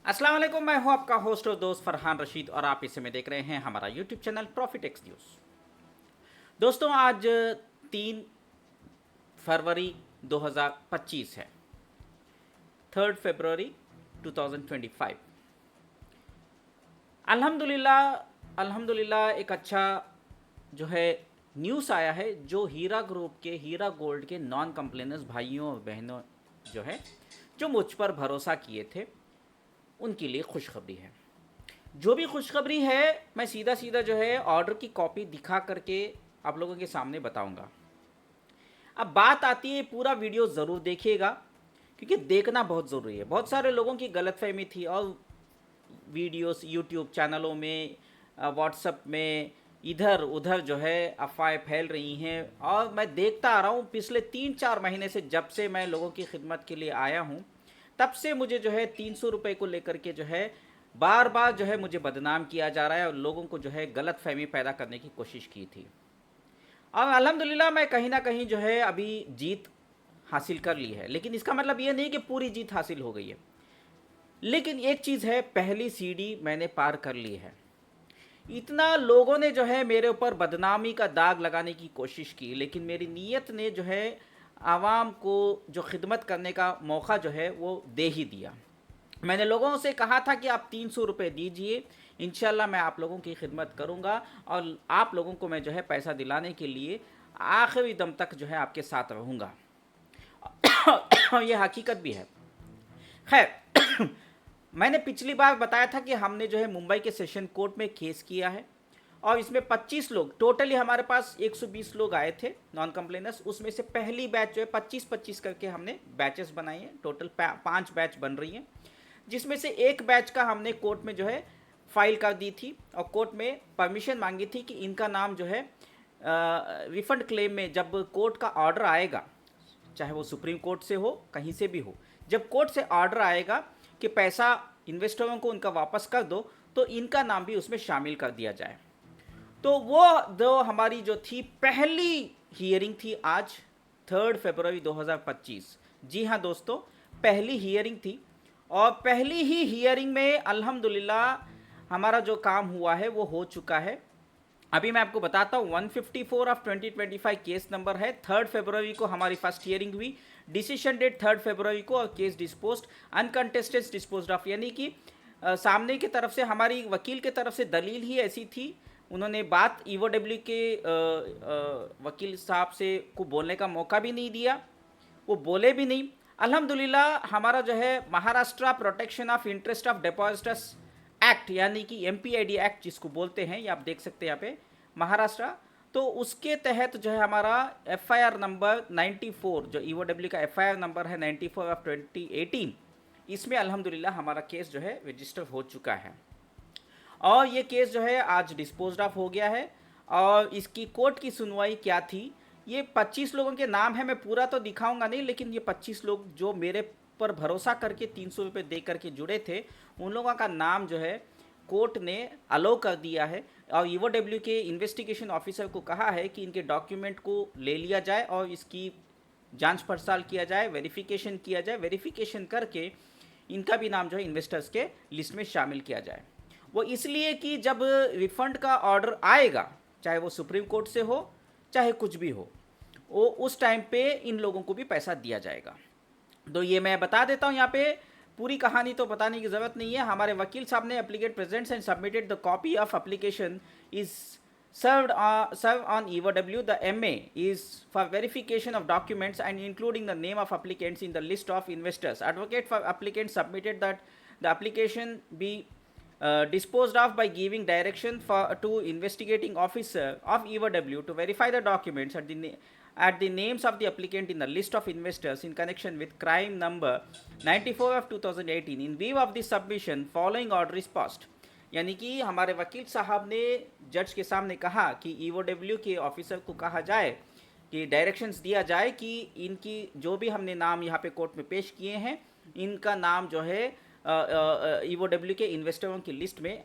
अस्सलाम वालेकुम, मैं हूं आपका होस्ट और दोस्त फरहान रशीद और आप इस समय देख रहे हैं हमारा YouTube channel profit x news. दोस्तों, आज 3 फरवरी 2025 है, 3 फरवरी 2025। अल्हम्दुलिल्लाह अल्हम्दुलिल्लाह एक अच्छा जो है न्यूज़ आया है, जो हीरा ग्रुप के, हीरा गोल्ड के नॉन कंप्लेनर्स भाइयों और बहनों जो है, जो मुझ पर भरोसा किए थे, उनके लिए खुशखबरी है। जो भी खुशखबरी है, मैं सीधा सीधा जो है ऑर्डर की कॉपी दिखा करके आप लोगों के सामने बताऊंगा। अब बात आती है, पूरा वीडियो ज़रूर देखिएगा क्योंकि देखना बहुत ज़रूरी है। बहुत सारे लोगों की गलतफहमी थी और वीडियोस यूट्यूब चैनलों में, व्हाट्सएप में इधर उधर जो है अफवाहें फैल रही हैं और मैं देखता आ रहा हूँ पिछले 3-4 महीने से, जब से मैं लोगों की खिदमत के लिए आया हूँ तब से मुझे जो है 300 रुपये को लेकर के जो है बार बार जो है मुझे बदनाम किया जा रहा है और लोगों को जो है गलत फहमी पैदा करने की कोशिश की थी। और अल्हम्दुलिल्लाह मैं कहीं ना कहीं जो है अभी जीत हासिल कर ली है, लेकिन इसका मतलब ये नहीं कि पूरी जीत हासिल हो गई है। लेकिन एक चीज़ है, पहली सीढ़ी मैंने पार कर ली है। इतना लोगों ने जो है मेरे ऊपर बदनामी का दाग लगाने की कोशिश की, लेकिन मेरी नीयत ने जो है आवाम को जो खिदमत करने का मौका जो है वो दे ही दिया। मैंने लोगों से कहा था कि आप 300 रुपये दीजिए, इंशाल्लाह मैं आप लोगों की खिदमत करूंगा और आप लोगों को मैं जो है पैसा दिलाने के लिए आखिरी दम तक जो है आपके साथ रहूँगा। ये हकीकत भी है। खैर, मैंने पिछली बार बताया था कि हमने जो है मुंबई के सेशन कोर्ट में केस किया है और इसमें 25 लोग, टोटली हमारे पास 120 लोग आए थे नॉन कंप्लेनर्स। उसमें से पहली बैच जो है 25-25 करके हमने बैचेस बनाई हैं, टोटल 5 बैच बन रही हैं, जिसमें से एक बैच का हमने कोर्ट में जो है फाइल कर दी थी और कोर्ट में परमिशन मांगी थी कि इनका नाम जो है रिफंड क्लेम में, जब कोर्ट का ऑर्डर आएगा, चाहे वो सुप्रीम कोर्ट से हो कहीं से भी हो, जब कोर्ट से ऑर्डर आएगा कि पैसा इन्वेस्टरों को उनका वापस कर दो, तो इनका नाम भी उसमें शामिल कर दिया जाए। तो वो जो हमारी जो थी पहली हियरिंग थी आज 3 फरवरी 2025। जी हाँ दोस्तों, पहली हियरिंग थी और पहली ही हियरिंग में अल्हम्दुलिल्लाह हमारा जो काम हुआ है वो हो चुका है। अभी मैं आपको बताता हूँ, 154 ऑफ 2025 केस नंबर है। 3 फरवरी को हमारी फर्स्ट हियरिंग हुई, डिसीजन डेट 3 फरवरी को और case disposed uncontested disposed of, यानी कि सामने की तरफ से, हमारी वकील की तरफ से दलील ही ऐसी थी। उन्होंने बात ईओडब्ल्यू के वकील साहब से को बोलने का मौका भी नहीं दिया, वो बोले भी नहीं। अल्हम्दुलिल्लाह हमारा जो है Maharashtra protection of interest of depositors act, यानी कि एमपीआईडी एक्ट जिसको बोलते हैं, ये आप देख सकते हैं यहाँ पे महाराष्ट्र, तो उसके तहत जो है हमारा एफआईआर नंबर 94, जो ईओडब्ल्यू का एफआईआर नंबर है 94 ऑफ 2018, इसमें अल्हम्दुलिल्लाह हमारा केस जो है रजिस्टर हो चुका है और ये केस जो है आज डिस्पोज्ड ऑफ हो गया है। और इसकी कोर्ट की सुनवाई क्या थी, ये 25 लोगों के नाम है, मैं पूरा तो दिखाऊंगा नहीं, लेकिन ये 25 लोग जो मेरे पर भरोसा करके 300 रुपये दे करके जुड़े थे, उन लोगों का नाम जो है कोर्ट ने अलो कर दिया है और ईओडब्ल्यू के इन्वेस्टिगेशन ऑफिसर को कहा है कि इनके डॉक्यूमेंट को ले लिया जाए और इसकी जांच पड़ताल किया जाए, वेरिफिकेशन किया जाए, वेरिफिकेशन करके इनका भी नाम जो है इन्वेस्टर्स के लिस्ट में शामिल किया जाए। वो इसलिए कि जब रिफंड का ऑर्डर आएगा, चाहे वो सुप्रीम कोर्ट से हो चाहे कुछ भी हो, वो उस टाइम पे इन लोगों को भी पैसा दिया जाएगा। तो ये मैं बता देता हूँ, यहाँ पे पूरी कहानी तो बताने की ज़रूरत नहीं है। हमारे वकील साहब ने एप्लीकेट presents and submitted the copy of application is served on EOW. The MA is for verification of documents and including the name of applicants in the list of investors. Advocate for applicant submitted that the application be disposed of by giving direction to investigating officer of EOW to verify the documents at the names of the applicant in the list of investors in connection with crime number 94 of 2018. In view of this submission, following order is passed. यानी कि हमारे वकील साहब ने जज के सामने कहा कि ईओडब्ल्यू के ऑफिसर को कहा जाए कि डायरेक्शंस दिया जाए कि इनकी जो भी हमने नाम यहाँ पे कोर्ट में पेश किए हैं, इनका नाम जो है ईओडब्ल्यू के इन्वेस्टरों की लिस्ट में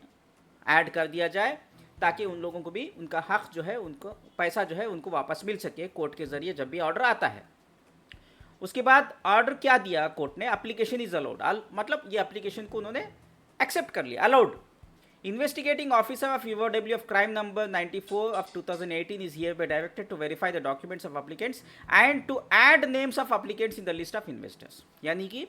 ऐड कर दिया जाए, ताकि उन लोगों को भी उनका हक जो है, उनको पैसा जो है उनको वापस मिल सके कोर्ट के ज़रिए जब भी ऑर्डर आता है। उसके बाद ऑर्डर क्या दिया कोर्ट ने, एप्लीकेशन इज़ अलाउड, मतलब ये एप्लीकेशन को उन्होंने एक्सेप्ट कर लिया, allowed. Investigating officer of UOW of crime number 94 of 2018 is hereby directed to verify the documents of applicants and to add names of applicants in the list of investors। यानी कि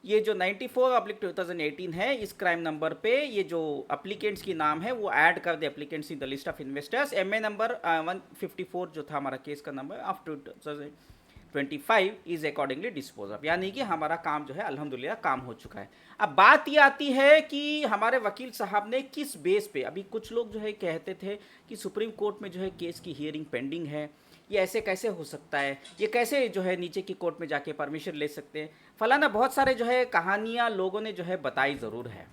ये जो 94/2018 है, इस क्राइम नंबर पे ये जो applicants की नाम है वो ऐड कर दे applicants in the list of investors. MA number 154 जो था हमारा केस का number of 2025 is accordingly dispose of. यानी कि हमारा काम जो है अल्हम्दुलिल्लाह काम हो चुका है। अब बात ये आती है कि हमारे वकील साहब ने किस बेस पे, अभी कुछ लोग जो है कहते थे कि सुप्रीम कोर्ट में जो है केस की हियरिंग पेंडिंग है, ये ऐसे कैसे हो सकता है, ये कैसे जो है नीचे की कोर्ट में जाके परमिशन ले सकते हैं, फलाना बहुत सारे जो है कहानियाँ लोगों ने जो है बताई ज़रूर है।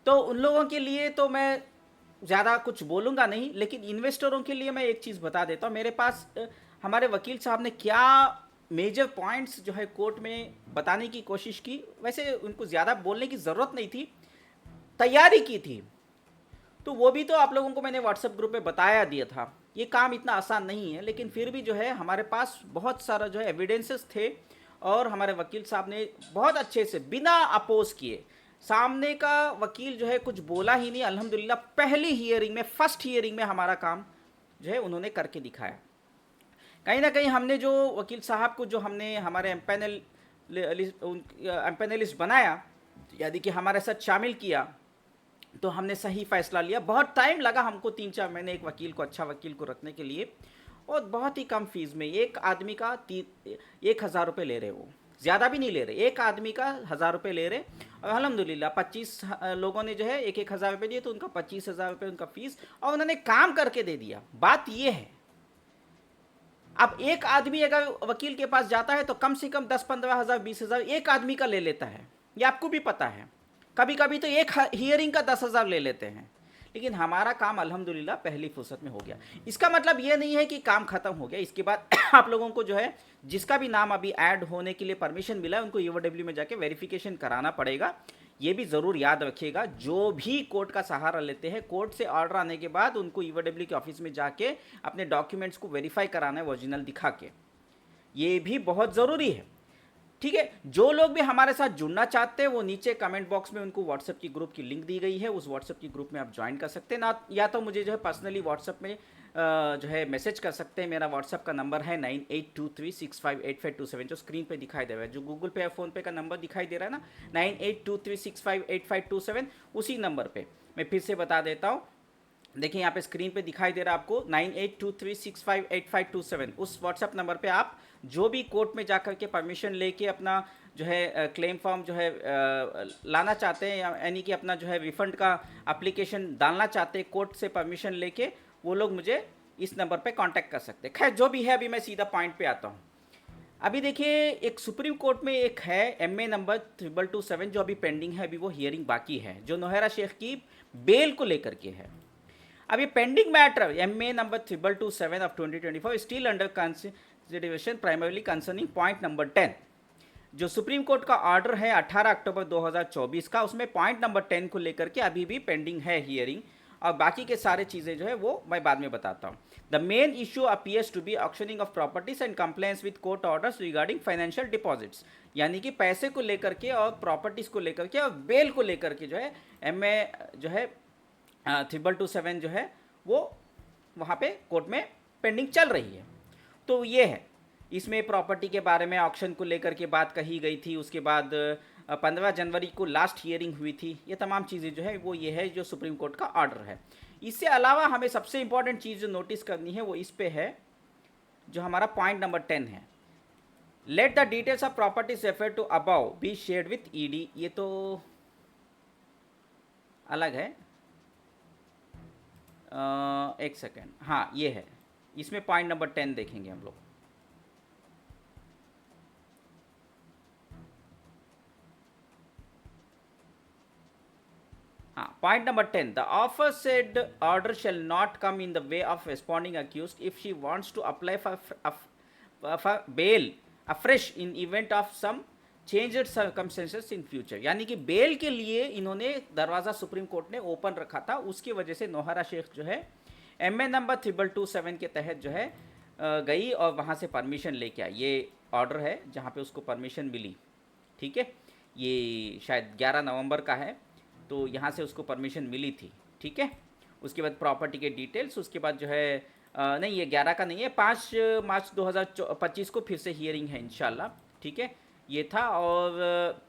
तो उन लोगों के लिए तो मैं ज़्यादा कुछ बोलूँगा नहीं, लेकिन इन्वेस्टरों के लिए मैं एक चीज़ बता देता हूँ। मेरे पास हमारे वकील साहब ने क्या मेजर पॉइंट्स जो है कोर्ट में बताने की कोशिश की, वैसे उनको ज़्यादा बोलने की ज़रूरत नहीं थी, तैयारी की थी, तो वो भी तो आप लोगों को मैंने व्हाट्सएप ग्रुप में बताया दिया था। ये काम इतना आसान नहीं है, लेकिन फिर भी जो है हमारे पास बहुत सारा जो है एविडेंसेस थे और हमारे वकील साहब ने बहुत अच्छे से बिना अपोज किए, सामने का वकील जो है कुछ बोला ही नहीं, अल्हम्दुलिल्लाह पहली हियरिंग में, फर्स्ट हियरिंग में हमारा काम जो है उन्होंने करके दिखाया। कहीं ना कहीं हमने जो वकील साहब को जो हमने हमारे एम्पैनलिस्ट बनाया, यानी कि हमारे साथ शामिल किया, तो हमने सही फैसला लिया। बहुत टाइम लगा हमको 3-4 महीने एक वकील को, अच्छा वकील को रखने के लिए, और बहुत ही कम फीस में एक आदमी का 1,000 रुपये ले रहे, वो ज़्यादा भी नहीं ले रहे, एक आदमी का 1,000 रुपये ले रहे। और अल्हम्दुलिल्लाह 25 लोगों ने जो है 1,000 रुपये दिए, तो उनका 25,000 रुपये उनका फीस, और उन्होंने काम करके दे दिया। बात ये है, अब एक आदमी अगर वकील के पास जाता है तो कम से कम 10-15 हज़ार 20 हज़ार एक आदमी का ले लेता है, ये आपको भी पता है। कभी कभी तो एक हियरिंग का 10,000 ले लेते हैं, लेकिन हमारा काम अल्हम्दुलिल्लाह पहली फुर्सत में हो गया। इसका मतलब ये नहीं है कि काम खत्म हो गया। इसके बाद आप लोगों को जो है जिसका भी नाम अभी ऐड होने के लिए परमिशन मिला है, उनको यूओडब्ल्यू में जाके वेरिफिकेशन कराना पड़ेगा। ये भी ज़रूर याद रखिएगा, जो भी कोर्ट का सहारा लेते हैं, कोर्ट से ऑर्डर आने के बाद उनको यूओडब्ल्यू के ऑफिस में जाके अपने डॉक्यूमेंट्स को वेरीफाई कराना है, ओरिजिनल दिखा के। ये भी बहुत ज़रूरी है, ठीक है। जो लोग भी हमारे साथ जुड़ना चाहते हैं, वो नीचे कमेंट बॉक्स में उनको व्हाट्सएप की ग्रुप की लिंक दी गई है, उस व्हाट्सएप की ग्रुप में आप ज्वाइन कर सकते हैं ना, या तो मुझे जो है पर्सनली व्हाट्सएप में जो है मैसेज कर सकते हैं। मेरा व्हाट्सएप का नंबर है 9823658527, जो स्क्रीन पे दिखाई दे रहा है, जो गूगल पे या फ़ोन पे का नंबर दिखाई दे रहा है ना, 9823658527, उसी नंबर पे मैं फिर से बता देता हूँ। देखिए यहाँ पे स्क्रीन पे दिखाई दे रहा है आपको 9823658527, उस व्हाट्सएप नंबर पे आप जो भी कोर्ट में जाकर के परमिशन लेके अपना जो है क्लेम फॉर्म जो है लाना चाहते हैं, यानी कि अपना जो है रिफ़ंड का एप्लीकेशन डालना चाहते हैं कोर्ट से परमिशन लेके, वो लोग मुझे इस नंबर पे कांटेक्ट कर सकते हैं। खैर जो भी है, अभी मैं सीधा पॉइंट पे आता हूँ। अभी देखिए, एक सुप्रीम कोर्ट में एक है MA नंबर 2227 जो अभी पेंडिंग है, अभी वो हियरिंग बाकी है, जो नोहेरा शेख की बेल को लेकर के है। अभी pending matter MA number 2227 of 2024 still under consideration primarily concerning point number 10, जो सुप्रीम कोर्ट का ऑर्डर है 18 अक्टूबर 2024 का, उसमें पॉइंट नंबर 10 को लेकर के अभी भी पेंडिंग है हियरिंग, और बाकी के सारे चीज़ें जो है वो मैं बाद में बताता हूँ। The main issue appears to be auctioning of properties and compliance with court orders regarding financial deposits, यानी कि पैसे को लेकर के और प्रॉपर्टीज़ को लेकर के और बेल को लेकर के जो है MA जो है 2227 जो है वो वहाँ पे कोर्ट में पेंडिंग चल रही है। तो ये है, इसमें प्रॉपर्टी के बारे में ऑक्शन को लेकर के बात कही गई थी, उसके बाद 15 जनवरी को लास्ट हियरिंग हुई थी। ये तमाम चीज़ें जो है वो ये है जो सुप्रीम कोर्ट का ऑर्डर है। इससे अलावा हमें सबसे इंपॉर्टेंट चीज़ जो नोटिस करनी है वो इस पे है, जो हमारा पॉइंट नंबर 10 है, let the details of properties refer to above be shared with ED। ये तो अलग है, एक सेकेंड, हाँ ये है, इसमें पॉइंट नंबर 10 देखेंगे हम लोग। Point number 10, the aforesaid order shall not come in the way of responding accused if she wants to apply for bail afresh in event of some changed circumstances in future। यानी कि bell के लिए इन्होंने दरवाज़ा supreme court ने open रखा था, उसकी वजह से नोहरा शेख जो है MA नंबर 2227 के तहत जो है गई और वहाँ से परमिशन लेके आई। ये ऑर्डर है जहाँ पे उसको परमिशन मिली, ठीक है। ये शायद 11 नवंबर का है, तो यहाँ से उसको परमिशन मिली थी, ठीक है। उसके बाद प्रॉपर्टी के डिटेल्स, उसके बाद जो है नहीं ये 11 का नहीं है, 5 मार्च 2025 को फिर से हियरिंग है इंशाल्लाह, ठीक है। ये था, और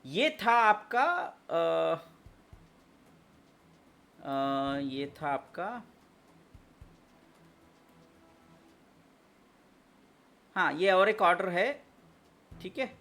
ये था आपका ये था आपका, हाँ ये और एक ऑर्डर है, ठीक है।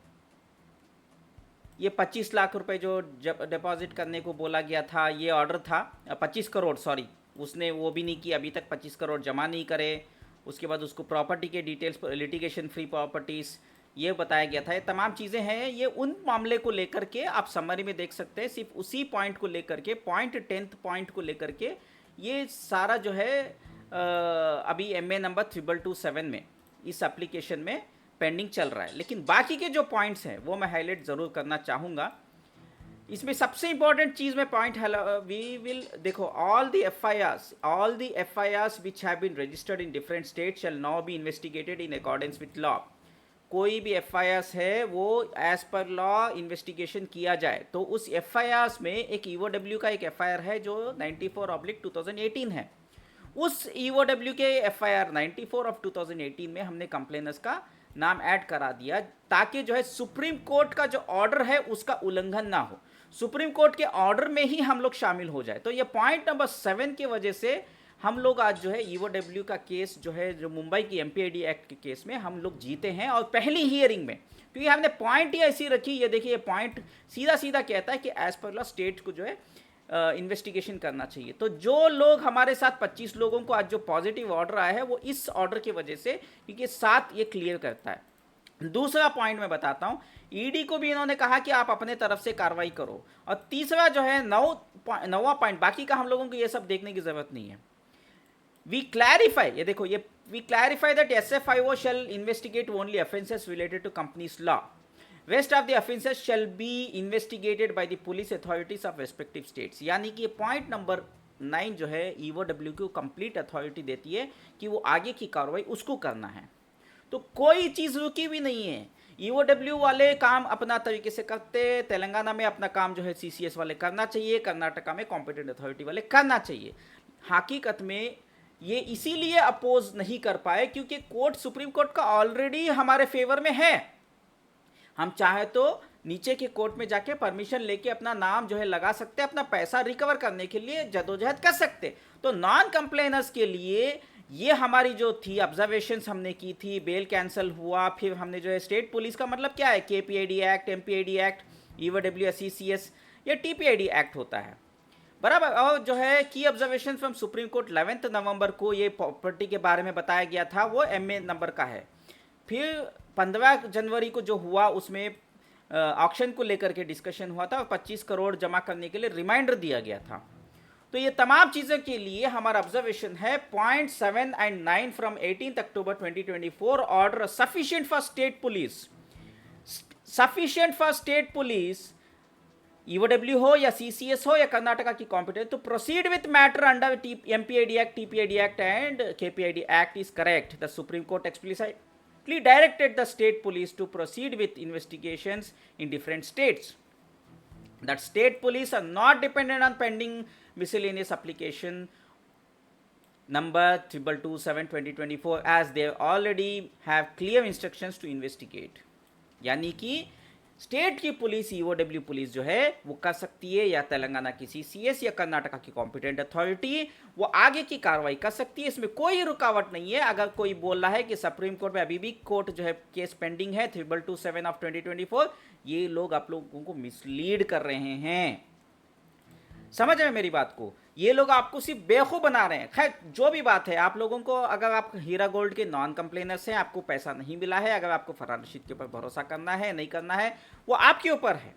ये 25 लाख रुपए जो जब डिपॉजिट करने को बोला गया था, ये ऑर्डर था, 25 करोड़ सॉरी, उसने वो भी नहीं किया, अभी तक 25 करोड़ जमा नहीं करे। उसके बाद उसको प्रॉपर्टी के डिटेल्स, लिटिगेशन फ्री प्रॉपर्टीज़ ये बताया गया था। ये तमाम चीज़ें हैं, ये उन मामले को लेकर के आप समरी में देख सकते हैं, सिर्फ उसी पॉइंट को लेकर के, पॉइंट 10th पॉइंट को लेकर के ये सारा जो है अभी MA नंबर 2227 में इस एप्लीकेशन में पेंडिंग चल रहा है। लेकिन बाकी के जो पॉइंट्स हैं वो मैं हाईलाइट ज़रूर करना चाहूँगा। इसमें सबसे इंपॉर्टेंट चीज़ में पॉइंट है, वी विल देखो, all the F I Rs which have been registered in different state shall now be investigated in accordance with law. कोई भी एफ आई आर्स है वो एज पर लॉ इन्वेस्टिगेशन किया जाए। तो उस एफ आई आर्स में एक EOW का एक FIR है जो 94/2018 है। उस EOW के FIR 94/2018 में हमने कंप्लेनर्स का नाम ऐड करा दिया, ताकि जो है सुप्रीम कोर्ट का जो ऑर्डर है उसका उल्लंघन ना हो, सुप्रीम कोर्ट के ऑर्डर में ही हम लोग शामिल हो जाए। तो ये पॉइंट नंबर 7 की वजह से हम लोग आज जो है EOW का केस जो है, जो मुंबई की MPAD एक्ट के केस में हम लोग जीते हैं, और पहली हियरिंग में, क्योंकि हमने पॉइंट ही ऐसी रखी। ये देखिए, ये पॉइंट सीधा सीधा कहता है कि एज पर लॉ स्टेट को जो है इन्वेस्टिगेशन करना चाहिए। तो जो लोग हमारे साथ 25 लोगों को आज जो पॉजिटिव ऑर्डर आया है वो इस ऑर्डर की वजह से, क्योंकि 7 ये क्लियर करता है। दूसरा पॉइंट मैं बताता हूँ, ईडी को भी इन्होंने कहा कि आप अपने तरफ से कार्रवाई करो। और तीसरा जो है 9वां पॉइंट, बाकी का हम लोगों को ये सब देखने की जरूरत नहीं है। वी क्लैरिफाई, ये देखो, ये we clarify that SFIO shall investigate only offences related to companies law. Rest of the offences shall be investigated by the police authorities of respective states। यानी कि पॉइंट नंबर 9 जो है EOW को complete authority देती है कि वो आगे की कार्रवाई उसको करना है। तो कोई चीज़ रुकी भी नहीं है। EOW वाले काम अपना तरीके से करते, तेलंगाना में अपना काम जो है CCS वाले करना चाहिए, कर्नाटका में कॉम्पिटेंट अथॉरिटी वाले करना चाहिए। हकीकत में ये इसीलिए अपोज नहीं कर पाए क्योंकि कोर्ट, सुप्रीम कोर्ट का ऑलरेडी हमारे फेवर में है। हम चाहे तो नीचे के कोर्ट में जाके परमिशन लेके अपना नाम जो है लगा सकते, अपना पैसा रिकवर करने के लिए जदोजहद कर सकते। तो नॉन कंप्लेनर्स के लिए ये हमारी जो थी ऑब्जर्वेशंस हमने की थी, बेल कैंसिल हुआ, फिर हमने जो है स्टेट पुलिस का मतलब क्या है, KPAD act, MPAD act, EOW, CCS, ये TPAD एक्ट होता है, बराबर। और जो है की ऑब्जर्वेशन फ्रॉम सुप्रीम कोर्ट 11 नवंबर को ये प्रॉपर्टी के बारे में बताया गया था, वो MA नंबर का है। फिर 15 जनवरी को जो हुआ उसमें ऑक्शन को लेकर के डिस्कशन हुआ था और 25 करोड़ जमा करने के लिए रिमाइंडर दिया गया था। तो ये तमाम चीज़ों के लिए हमारा ऑब्जर्वेशन है point 7 and 9 from 18 October 2024 order sufficient for state police, sufficient for state police, EOW हो या CCS हो या कर्नाटका की कॉम्पिटेंट, तो proceed with matter under MPAD act, TPAD act and KPAD act is correct. The supreme court explicitly directed the state police to proceed with investigations in different states. That state police are not dependent on pending miscellaneous application number 2227/2024 as they already have clear instructions to investigate। यानी कि state की police, EOW police जो है वो कर सकती है, या तेलंगाना की CCS या कर्नाटका की कॉम्पिटेंट अथॉरिटी वो आगे की कार्रवाई कर सकती है, इसमें कोई रुकावट नहीं है। अगर कोई बोल रहा है कि सुप्रीम कोर्ट में अभी भी कोर्ट जो है केस पेंडिंग है 3227/2024, ये लोग आप लोगों को मिसलीड कर रहे हैं। समझ रहे हैं मेरी बात को? ये लोग आपको सिर्फ बेवकूफ़ बना रहे हैं। खैर जो भी बात है, आप लोगों को, अगर आप हीरा गोल्ड के नॉन कंप्लेनर्स हैं, आपको पैसा नहीं मिला है, अगर आपको फरहान रशीद के ऊपर भरोसा करना है नहीं करना है वो आपके ऊपर है।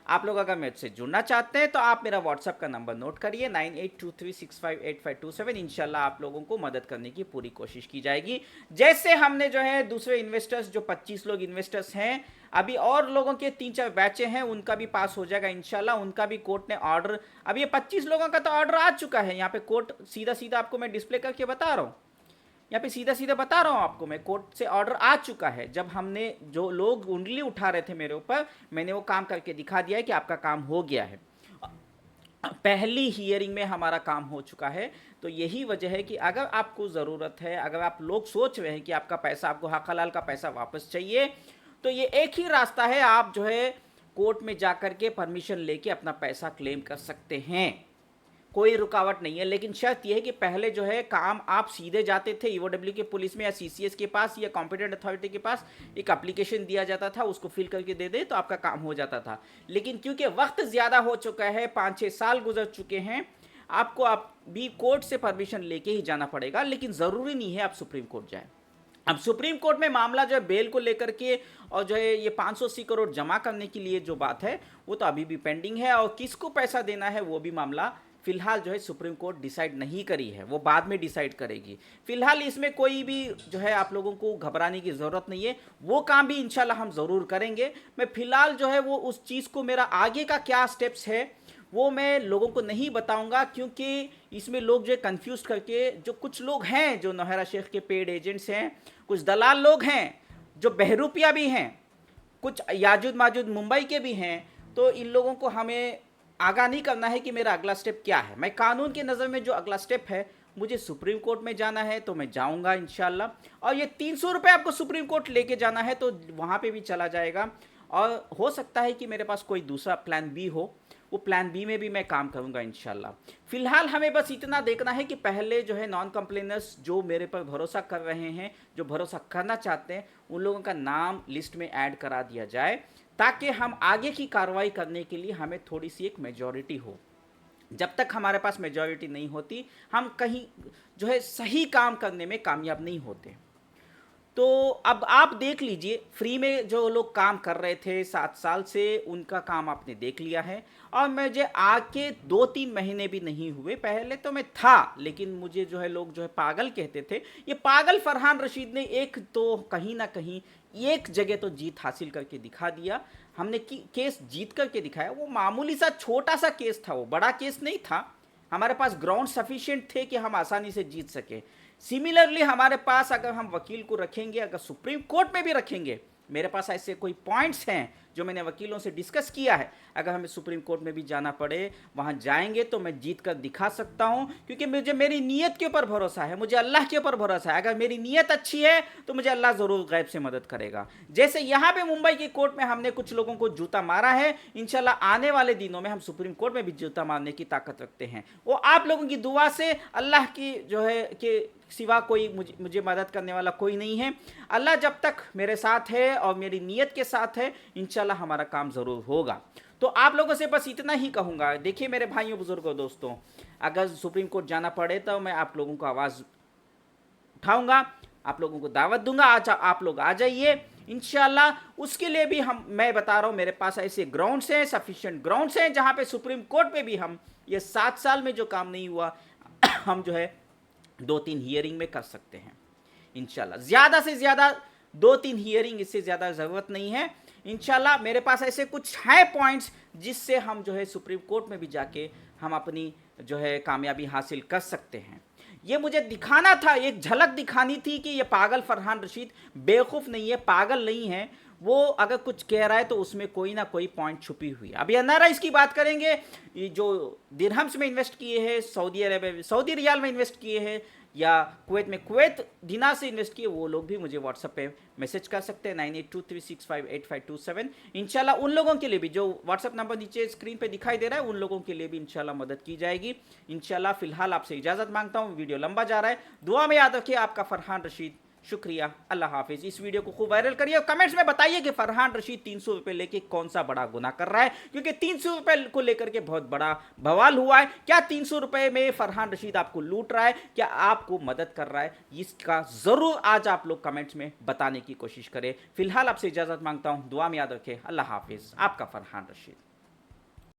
आप लोग अगर मुझसे जुड़ना चाहते हैं तो आप मेरा व्हाट्सएप का नंबर नोट करिए 9823658527। इंशाल्लाह आप लोगों को मदद करने की पूरी कोशिश की जाएगी। जैसे हमने जो है दूसरे इन्वेस्टर्स, जो 25 लोग इन्वेस्टर्स हैं, अभी और लोगों के 3-4 बैचे हैं, उनका भी पास हो जाएगा इंशाल्लाह। उनका भी कोर्ट ने ऑर्डर, अब ये 25 लोगों का तो ऑर्डर आ चुका है, यहाँ पे कोर्ट सीधा सीधा आपको मैं डिस्प्ले करके बता रहा हूँ। यहाँ पे सीधा सीधा बता रहा हूँ आपको मैं, कोर्ट से ऑर्डर आ चुका है। जब हमने जो लोग उंगली उठा रहे थे मेरे ऊपर, मैंने वो काम करके दिखा दिया है कि आपका काम हो गया है। पहली हियरिंग में हमारा काम हो चुका है। तो यही वजह है कि अगर आपको ज़रूरत है, अगर आप लोग सोच रहे हैं कि आपका पैसा, आपको हक हलाल का पैसा वापस चाहिए, तो ये एक ही रास्ता है, आप जो है कोर्ट में जा कर के परमिशन लेके अपना पैसा क्लेम कर सकते हैं। कोई रुकावट नहीं है, लेकिन शर्त यह है कि पहले जो है काम आप सीधे जाते थे ईओडब्ल्यू के पुलिस में या सीसीएस के पास या कॉम्पिटेंट अथॉरिटी के पास, एक एप्लीकेशन दिया जाता था, उसको फिल करके दे दे तो आपका काम हो जाता था। लेकिन क्योंकि वक्त ज़्यादा हो चुका है, 5-6 साल गुजर चुके हैं, आपको आप भी कोर्ट से परमिशन लेके ही जाना पड़ेगा। लेकिन ज़रूरी नहीं है आप सुप्रीम कोर्ट जाए। अब सुप्रीम कोर्ट में मामला जो है बेल को लेकर के और जो है ये 580 करोड़ जमा करने के लिए जो बात है वो तो अभी भी पेंडिंग है, और किसको पैसा देना है वो भी मामला फिलहाल जो है सुप्रीम कोर्ट डिसाइड नहीं करी है, वो बाद में डिसाइड करेगी। फिलहाल इसमें कोई भी जो है आप लोगों को घबराने की ज़रूरत नहीं है, वो काम भी इंशाल्लाह हम ज़रूर करेंगे। मैं फिलहाल जो है वो उस चीज़ को, मेरा आगे का क्या स्टेप्स है वो मैं लोगों को नहीं बताऊंगा, क्योंकि इसमें लोग जो है कन्फ्यूज़ करके, जो कुछ लोग हैं जो नौहरा शेख के पेड एजेंट्स हैं, कुछ दलाल लोग हैं जो बहरूपिया भी हैं, कुछ याजुद माजुद मुंबई के भी हैं, तो इन लोगों को हमें आगाह नहीं करना है कि मेरा अगला स्टेप क्या है। मैं कानून के नज़र में जो अगला स्टेप है, मुझे सुप्रीम कोर्ट में जाना है तो मैं जाऊंगा इंशाल्लाह, और ये 300 रुपये आपको सुप्रीम कोर्ट लेके जाना है तो वहाँ पे भी चला जाएगा। और हो सकता है कि मेरे पास कोई दूसरा प्लान बी हो, वो प्लान बी में भी मैं काम करूंगा इंशाल्लाह। फिलहाल हमें बस इतना देखना है कि पहले जो है नॉन कंप्लेनर्स जो मेरे पर भरोसा कर रहे हैं, जो भरोसा करना चाहते हैं, उन लोगों का नाम लिस्ट में ऐड करा दिया जाए, ताकि हम आगे की कार्रवाई करने के लिए हमें थोड़ी सी एक मेजॉरिटी हो। जब तक हमारे पास मेजॉरिटी नहीं होती, हम कहीं जो है सही काम करने में कामयाब नहीं होते। तो अब आप देख लीजिए, फ्री में जो लोग काम कर रहे थे 7 साल से, उनका काम आपने देख लिया है। और मुझे आके 2-3 महीने भी नहीं हुए, पहले तो मैं था, लेकिन मुझे जो है लोग जो है पागल कहते थे। ये पागल फरहान रशीद ने एक तो कहीं ना कहीं एक जगह तो जीत हासिल करके दिखा दिया। हमने केस जीत करके दिखाया। वो मामूली सा छोटा सा केस था, वो बड़ा केस नहीं था। हमारे पास ग्राउंड सफिशिएंट थे कि हम आसानी से जीत सके। सिमिलरली हमारे पास अगर हम वकील को रखेंगे, अगर सुप्रीम कोर्ट में भी रखेंगे, मेरे पास ऐसे कोई पॉइंट्स हैं जो मैंने वकीलों से डिस्कस किया है, अगर हमें सुप्रीम कोर्ट में भी जाना पड़े, वहाँ जाएंगे तो मैं जीत कर दिखा सकता हूँ, क्योंकि मुझे मेरी नीयत के ऊपर भरोसा है, मुझे अल्लाह के ऊपर भरोसा है। अगर मेरी नीयत अच्छी है तो मुझे अल्लाह ज़रूर गैब से मदद करेगा। जैसे यहाँ पे मुंबई की कोर्ट में हमने कुछ लोगों को जूता मारा है, इंशाल्लाह आने वाले दिनों में हम सुप्रीम कोर्ट में भी जूता मारने की ताकत रखते हैं। वो आप लोगों की दुआ से, अल्लाह की जो है कि सिवा कोई मुझे मदद करने वाला कोई नहीं है। अल्लाह जब तक मेरे साथ है और मेरी नीयत के साथ है, इंशाल्लाह हमारा काम ज़रूर होगा। तो आप लोगों से बस इतना ही कहूँगा। देखिए मेरे भाइयों बुजुर्गों दोस्तों, अगर सुप्रीम कोर्ट जाना पड़े तो मैं आप लोगों को आवाज़ उठाऊँगा, आप लोगों को दावत दूंगा, आज आप लोग आ जाइए इंशाल्लाह। उसके लिए भी मैं बता रहा हूँ, मेरे पास ऐसे ग्राउंड्स हैं, सफिशिएंट ग्राउंड्स हैं, जहाँ पे सुप्रीम कोर्ट पे भी हम ये 7 साल में जो काम नहीं हुआ हम जो है 2-3 हियरिंग में कर सकते हैं इंशाल्लाह। ज़्यादा से ज़्यादा 2-3 हियरिंग, इससे ज़्यादा ज़रूरत नहीं है इंशाल्लाह। मेरे पास ऐसे कुछ हैं पॉइंट्स जिससे हम जो है सुप्रीम कोर्ट में भी जाके हम अपनी जो है कामयाबी हासिल कर सकते हैं। ये मुझे दिखाना था, एक झलक दिखानी थी कि ये पागल फरहान रशीद बेवकूफ़ नहीं है, पागल नहीं है। वो अगर कुछ कह रहा है तो उसमें कोई ना कोई पॉइंट छुपी हुई है। अभी एनआरआईज़ की बात करेंगे, ये जो दिरहम्स में इन्वेस्ट किए हैं, सऊदी रियाल में इन्वेस्ट किए हैं, या कुवैत में कुवैत दिनार से इन्वेस्ट किए, वो लोग भी मुझे व्हाट्सएप पे मैसेज कर सकते हैं 9823658527। इंशाल्लाह उन लोगों के लिए भी, जो व्हाट्सएप नंबर नीचे स्क्रीन पे दिखाई दे रहा है, उन लोगों के लिए भी इंशाल्लाह मदद की जाएगी इंशाल्लाह। फिलहाल आपसे इजाज़त मांगता हूँ, वीडियो लंबा जा रहा है, दुआ में याद रखिए। आपका फरहान रशीद, शुक्रिया, अल्लाह हाफिज़। इस वीडियो को खूब वायरल करिए और कमेंट्स में बताइए कि फरहान रशीद 300 रुपये लेके कौन सा बड़ा गुनाह कर रहा है, क्योंकि 300 रुपये को लेकर के बहुत बड़ा बवाल हुआ है। क्या 300 रुपये में फरहान रशीद आपको लूट रहा है, क्या आपको मदद कर रहा है? इसका ज़रूर आज आप लोग कमेंट्स में बताने की कोशिश करें। फिलहाल आपसे इजाज़त मांगता हूँ, दुआ में याद रखें, अल्लाह हाफिज़। आपका फरहान रशीद।